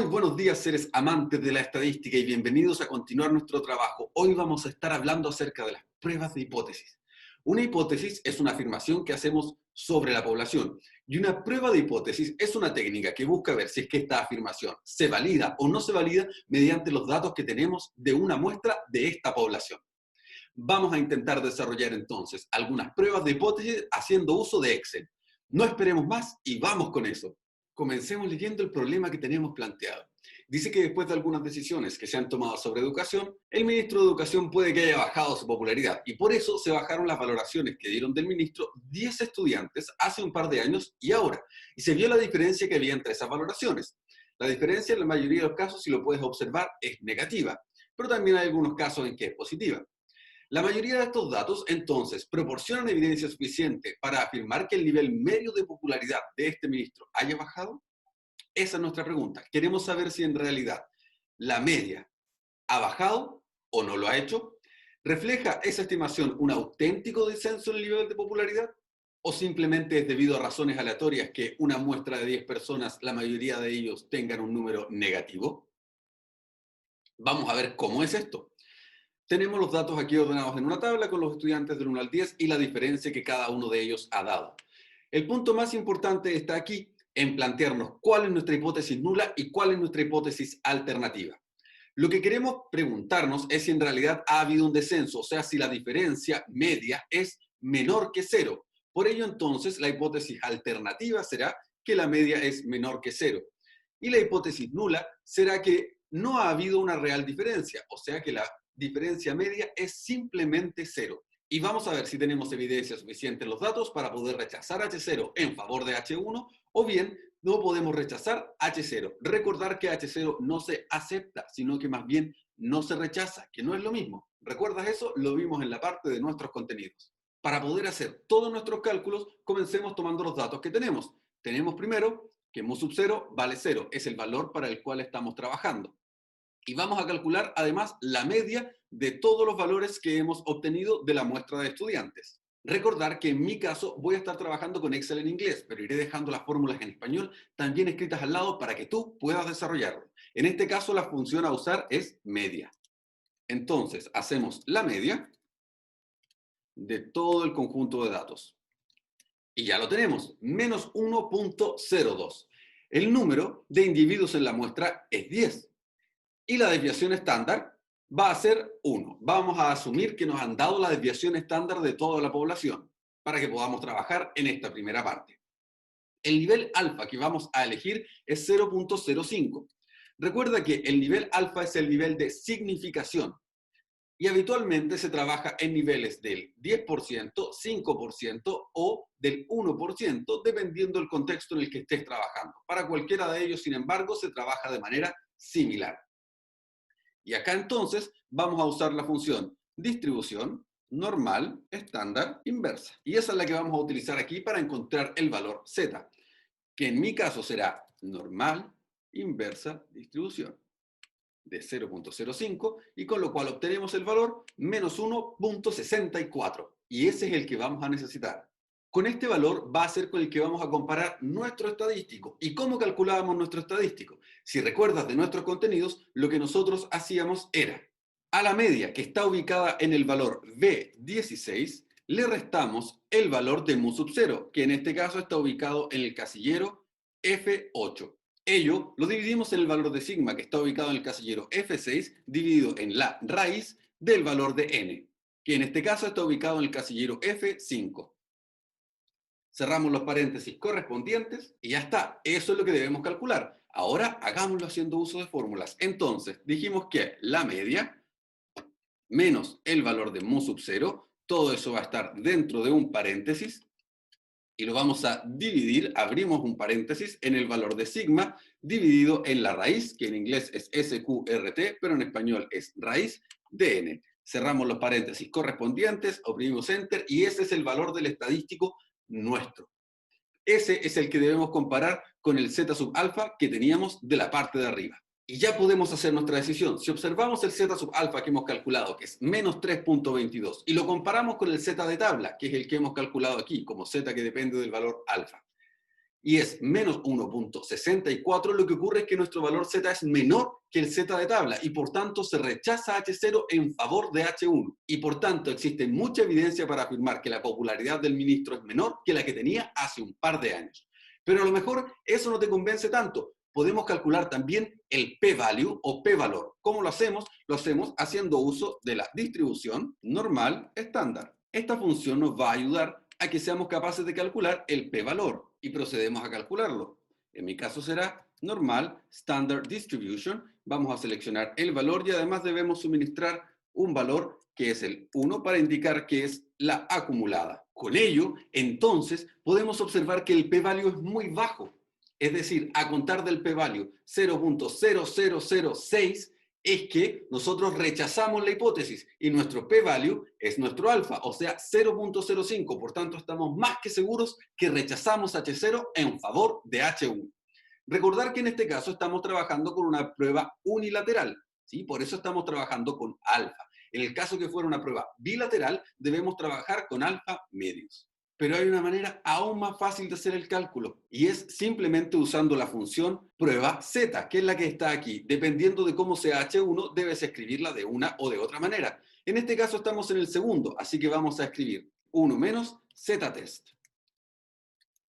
buenos días, seres amantes de la estadística, y bienvenidos a continuar nuestro trabajo. Hoy vamos a estar hablando acerca de las pruebas de hipótesis. Una hipótesis es una afirmación que hacemos sobre la población, y una prueba de hipótesis es una técnica que busca ver si es que esta afirmación se valida o no se valida mediante los datos que tenemos de una muestra de esta población. Vamos a intentar desarrollar entonces algunas pruebas de hipótesis haciendo uso de Excel. No esperemos más y vamos con eso. Comencemos leyendo el problema que tenemos planteado. Dice que después de algunas decisiones que se han tomado sobre educación, el ministro de Educación puede que haya bajado su popularidad, y por eso se bajaron las valoraciones que dieron del ministro 10 estudiantes hace un par de años y ahora, y se vio la diferencia que había entre esas valoraciones. La diferencia en la mayoría de los casos, si lo puedes observar, es negativa, pero también hay algunos casos en que es positiva. La mayoría de estos datos, entonces, proporcionan evidencia suficiente para afirmar que el nivel medio de popularidad de este ministro haya bajado. Esa es nuestra pregunta. Queremos saber si en realidad la media ha bajado o no lo ha hecho. ¿Refleja esa estimación un auténtico descenso en el nivel de popularidad? ¿O simplemente es debido a razones aleatorias que una muestra de 10 personas, la mayoría de ellos tengan un número negativo? Vamos a ver cómo es esto. Tenemos los datos aquí ordenados en una tabla con los estudiantes del 1 al 10 y la diferencia que cada uno de ellos ha dado. El punto más importante está aquí en plantearnos cuál es nuestra hipótesis nula y cuál es nuestra hipótesis alternativa. Lo que queremos preguntarnos es si en realidad ha habido un descenso, o sea, si la diferencia media es menor que cero. Por ello, entonces, la hipótesis alternativa será que la media es menor que cero. Y la hipótesis nula será que no ha habido una real diferencia, o sea que la diferencia media es simplemente cero. Y vamos a ver si tenemos evidencia suficiente en los datos para poder rechazar H0 en favor de H1, o bien no podemos rechazar H0. Recordar que H0 no se acepta, sino que más bien no se rechaza, que no es lo mismo. ¿Recuerdas eso? Lo vimos en la parte de nuestros contenidos. Para poder hacer todos nuestros cálculos, comencemos tomando los datos que tenemos. Tenemos primero que mu sub 0 vale 0, es el valor para el cual estamos trabajando. Y vamos a calcular además la media de todos los valores que hemos obtenido de la muestra de estudiantes. Recordar que en mi caso voy a estar trabajando con Excel en inglés, pero iré dejando las fórmulas en español también escritas al lado para que tú puedas desarrollarlo. En este caso la función a usar es media. Entonces hacemos la media de todo el conjunto de datos. Y ya lo tenemos, menos 1.02. El número de individuos en la muestra es 10. Y la desviación estándar va a ser 1. Vamos a asumir que nos han dado la desviación estándar de toda la población para que podamos trabajar en esta primera parte. El nivel alfa que vamos a elegir es 0.05. Recuerda que el nivel alfa es el nivel de significación y habitualmente se trabaja en niveles del 10%, 5% o del 1%, dependiendo del contexto en el que estés trabajando. Para cualquiera de ellos, sin embargo, se trabaja de manera similar. Y acá entonces vamos a usar la función distribución, normal, estándar, inversa. Y esa es la que vamos a utilizar aquí para encontrar el valor z, que en mi caso será normal, inversa, distribución de 0.05, y con lo cual obtenemos el valor menos 1.64. Y ese es el que vamos a necesitar. Con este valor va a ser con el que vamos a comparar nuestro estadístico. ¿Y cómo calculábamos nuestro estadístico? Si recuerdas de nuestros contenidos, lo que nosotros hacíamos era, a la media que está ubicada en el valor B16, le restamos el valor de mu sub 0, que en este caso está ubicado en el casillero F8. Ello lo dividimos en el valor de sigma, que está ubicado en el casillero F6, dividido en la raíz del valor de n, que en este caso está ubicado en el casillero F5. Cerramos los paréntesis correspondientes y ya está. Eso es lo que debemos calcular. Ahora hagámoslo haciendo uso de fórmulas. Entonces, dijimos que la media menos el valor de mu sub 0, todo eso va a estar dentro de un paréntesis y lo vamos a dividir, abrimos un paréntesis, en el valor de sigma dividido en la raíz, que en inglés es SQRT, pero en español es raíz de n. Cerramos los paréntesis correspondientes, oprimimos Enter y ese es el valor del estadístico nuestro. Ese es el que debemos comparar con el z sub alfa que teníamos de la parte de arriba. Y ya podemos hacer nuestra decisión. Si observamos el z sub alfa que hemos calculado, que es menos 3.22, y lo comparamos con el z de tabla, que es el que hemos calculado aquí, como z que depende del valor alfa, y es menos 1.64, lo que ocurre es que nuestro valor Z es menor que el Z de tabla y por tanto se rechaza H0 en favor de H1. Y por tanto existe mucha evidencia para afirmar que la popularidad del ministro es menor que la que tenía hace un par de años. Pero a lo mejor eso no te convence tanto. Podemos calcular también el p-value o p-valor. ¿Cómo lo hacemos? Lo hacemos haciendo uso de la distribución normal estándar. Esta función nos va a ayudar a que seamos capaces de calcular el p-valor y procedemos a calcularlo. En mi caso será normal standard distribution. Vamos a seleccionar el valor y además debemos suministrar un valor que es el 1 para indicar que es la acumulada. Con ello, entonces, podemos observar que el p-value es muy bajo. Es decir, a contar del p-value 0.0006 es que nosotros rechazamos la hipótesis y nuestro p-value es nuestro alfa, o sea, 0.05. Por tanto, estamos más que seguros que rechazamos H0 en favor de H1. Recordar que en este caso estamos trabajando con una prueba unilateral, ¿sí? Por eso estamos trabajando con alfa. En el caso que fuera una prueba bilateral, debemos trabajar con alfa medios. Pero hay una manera aún más fácil de hacer el cálculo y es simplemente usando la función prueba z, que es la que está aquí. Dependiendo de cómo sea H1, debes escribirla de una o de otra manera. En este caso estamos en el segundo, así que vamos a escribir 1 menos z-test.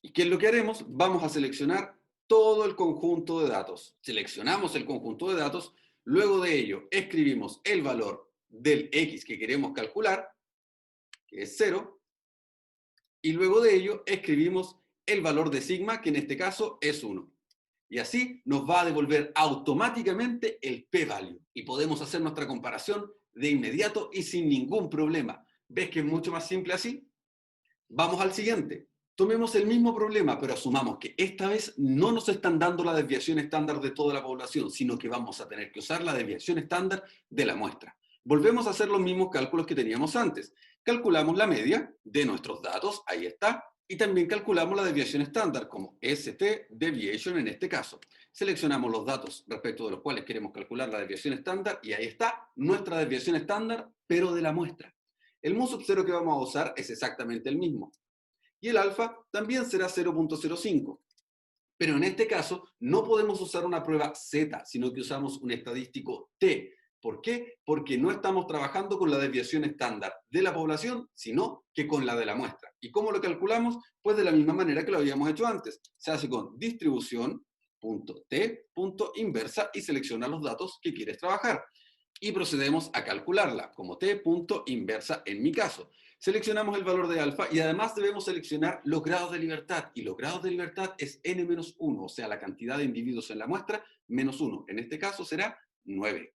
¿Y qué es lo que haremos? Vamos a seleccionar todo el conjunto de datos. Seleccionamos el conjunto de datos, luego de ello escribimos el valor del x que queremos calcular, que es 0, y luego de ello escribimos el valor de sigma, que en este caso es 1. Y así nos va a devolver automáticamente el p-value. Y podemos hacer nuestra comparación de inmediato y sin ningún problema. ¿Ves que es mucho más simple así? Vamos al siguiente. Tomemos el mismo problema, pero asumamos que esta vez no nos están dando la desviación estándar de toda la población, sino que vamos a tener que usar la desviación estándar de la muestra. Volvemos a hacer los mismos cálculos que teníamos antes. Calculamos la media de nuestros datos, ahí está, y también calculamos la desviación estándar, como ST deviation en este caso. Seleccionamos los datos respecto de los cuales queremos calcular la desviación estándar, y ahí está nuestra desviación estándar, pero de la muestra. El mu sub 0 que vamos a usar es exactamente el mismo. Y el alfa también será 0.05. Pero en este caso no podemos usar una prueba Z, sino que usamos un estadístico T. ¿Por qué? Porque no estamos trabajando con la desviación estándar de la población, sino que con la de la muestra. ¿Y cómo lo calculamos? Pues de la misma manera que lo habíamos hecho antes. Se hace con distribución.t.inversa y selecciona los datos que quieres trabajar. Y procedemos a calcularla como t.inversa en mi caso. Seleccionamos el valor de alfa y además debemos seleccionar los grados de libertad. Y los grados de libertad es n-1, o sea, la cantidad de individuos en la muestra, menos 1. En este caso será 9.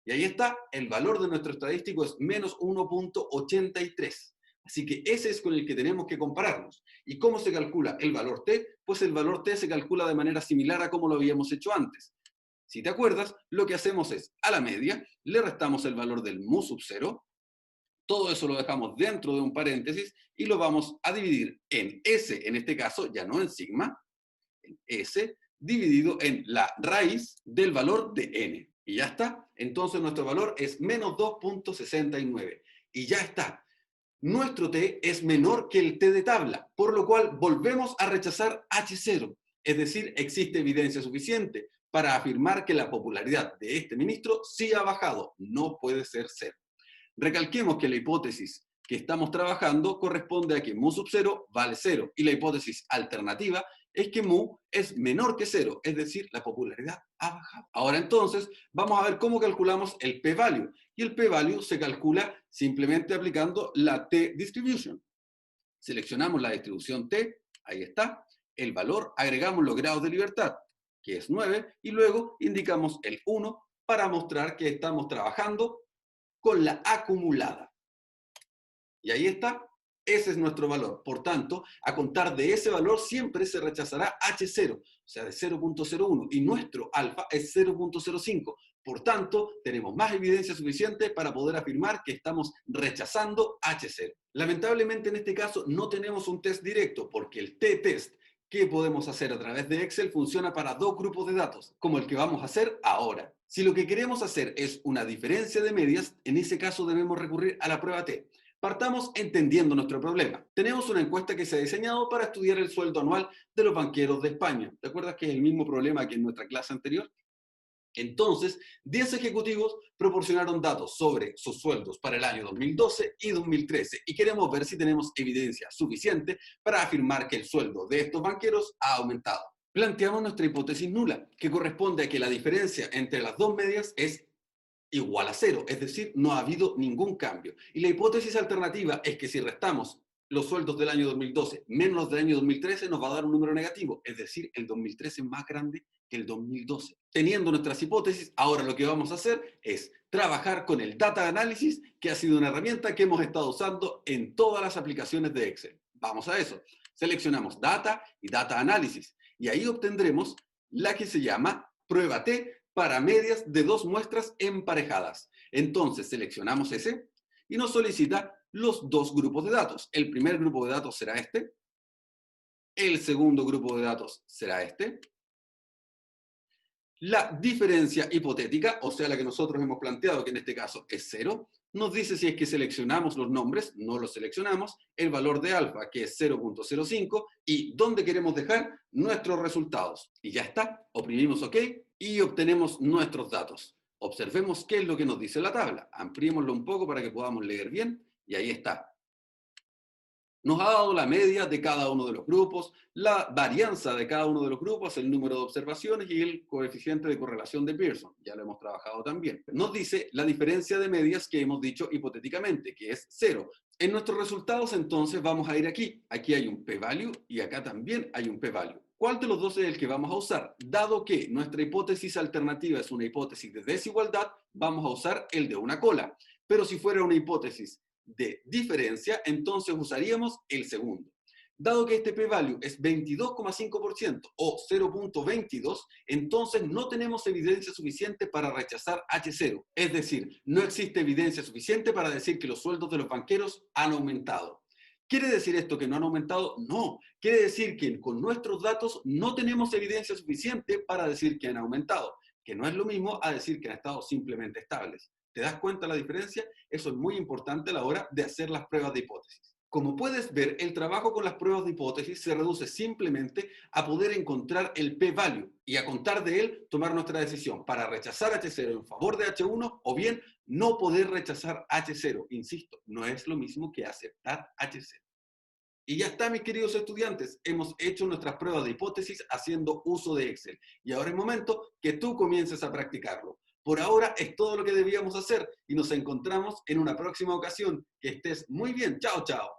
Y ahí está, el valor de nuestro estadístico es menos 1.83. Así que ese es con el que tenemos que compararnos. ¿Y cómo se calcula el valor t? Pues el valor t se calcula de manera similar a como lo habíamos hecho antes. Si te acuerdas, lo que hacemos es, a la media, le restamos el valor del mu sub 0, todo eso lo dejamos dentro de un paréntesis y lo vamos a dividir en S, en este caso, ya no en sigma, en S, dividido en la raíz del valor de n. Y ya está. Entonces nuestro valor es menos 2.69. Y ya está. Nuestro t es menor que el t de tabla, por lo cual volvemos a rechazar H0. Es decir, existe evidencia suficiente para afirmar que la popularidad de este ministro sí ha bajado. No puede ser cero. Recalquemos que la hipótesis que estamos trabajando corresponde a que mu sub 0 vale 0 y la hipótesis alternativa es que mu es menor que 0, es decir, la popularidad ha bajado. Ahora entonces vamos a ver cómo calculamos el p-value y el p-value se calcula simplemente aplicando la t-distribution. Seleccionamos la distribución t, ahí está, el valor, agregamos los grados de libertad, que es 9, y luego indicamos el 1 para mostrar que estamos trabajando con la acumulada. Y ahí está, ese es nuestro valor. Por tanto, a contar de ese valor siempre se rechazará H0, o sea, de 0.01, y nuestro alfa es 0.05. Por tanto, tenemos más evidencia suficiente para poder afirmar que estamos rechazando H0. Lamentablemente en este caso no tenemos un test directo, porque el t-test que podemos hacer a través de Excel funciona para dos grupos de datos, como el que vamos a hacer ahora. Si lo que queremos hacer es una diferencia de medias, en ese caso debemos recurrir a la prueba T. Partamos entendiendo nuestro problema. Tenemos una encuesta que se ha diseñado para estudiar el sueldo anual de los banqueros de España. ¿Te acuerdas que es el mismo problema que en nuestra clase anterior? Entonces, 10 ejecutivos proporcionaron datos sobre sus sueldos para el año 2012 y 2013 y queremos ver si tenemos evidencia suficiente para afirmar que el sueldo de estos banqueros ha aumentado. Planteamos nuestra hipótesis nula, que corresponde a que la diferencia entre las dos medias es igual a cero, es decir, no ha habido ningún cambio. Y la hipótesis alternativa es que si restamos los sueldos del año 2012 menos los del año 2013 nos va a dar un número negativo, es decir, el 2013 es más grande que el 2012. Teniendo nuestras hipótesis, ahora lo que vamos a hacer es trabajar con el Data Analysis, que ha sido una herramienta que hemos estado usando en todas las aplicaciones de Excel. Vamos a eso. Seleccionamos Data y Data Analysis, y ahí obtendremos la que se llama prueba T para medias de dos muestras emparejadas. Entonces seleccionamos ese y nos solicita los dos grupos de datos. El primer grupo de datos será este, el segundo grupo de datos será este. La diferencia hipotética, o sea, la que nosotros hemos planteado, que en este caso es 0, nos dice si es que seleccionamos los nombres, no los seleccionamos, el valor de alfa, que es 0.05, y dónde queremos dejar nuestros resultados. Y ya está, oprimimos OK y obtenemos nuestros datos. Observemos qué es lo que nos dice la tabla. Ampliémoslo un poco para que podamos leer bien, y ahí está. Nos ha dado la media de cada uno de los grupos, la varianza de cada uno de los grupos, el número de observaciones y el coeficiente de correlación de Pearson. Ya lo hemos trabajado también. Nos dice la diferencia de medias que hemos dicho hipotéticamente, que es 0. En nuestros resultados, entonces, vamos a ir aquí. Aquí hay un p-value y acá también hay un p-value. ¿Cuál de los dos es el que vamos a usar? Dado que nuestra hipótesis alternativa es una hipótesis de desigualdad, vamos a usar el de una cola. Pero si fuera una hipótesis de diferencia, entonces usaríamos el segundo. Dado que este p-value es 22,5% o 0.22, entonces no tenemos evidencia suficiente para rechazar H0. Es decir, no existe evidencia suficiente para decir que los sueldos de los banqueros han aumentado. ¿Quiere decir esto que no han aumentado? No. Quiere decir que con nuestros datos no tenemos evidencia suficiente para decir que han aumentado, que no es lo mismo a decir que han estado simplemente estables. ¿Te das cuenta la diferencia? Eso es muy importante a la hora de hacer las pruebas de hipótesis. Como puedes ver, el trabajo con las pruebas de hipótesis se reduce simplemente a poder encontrar el p-value y a contar de él tomar nuestra decisión para rechazar H0 en favor de H1 o bien no poder rechazar H0. Insisto, no es lo mismo que aceptar H0. Y ya está, mis queridos estudiantes, hemos hecho nuestras pruebas de hipótesis haciendo uso de Excel. Y ahora es momento que tú comiences a practicarlo. Por ahora es todo lo que debíamos hacer y nos encontramos en una próxima ocasión. Que estés muy bien. Chao, chao.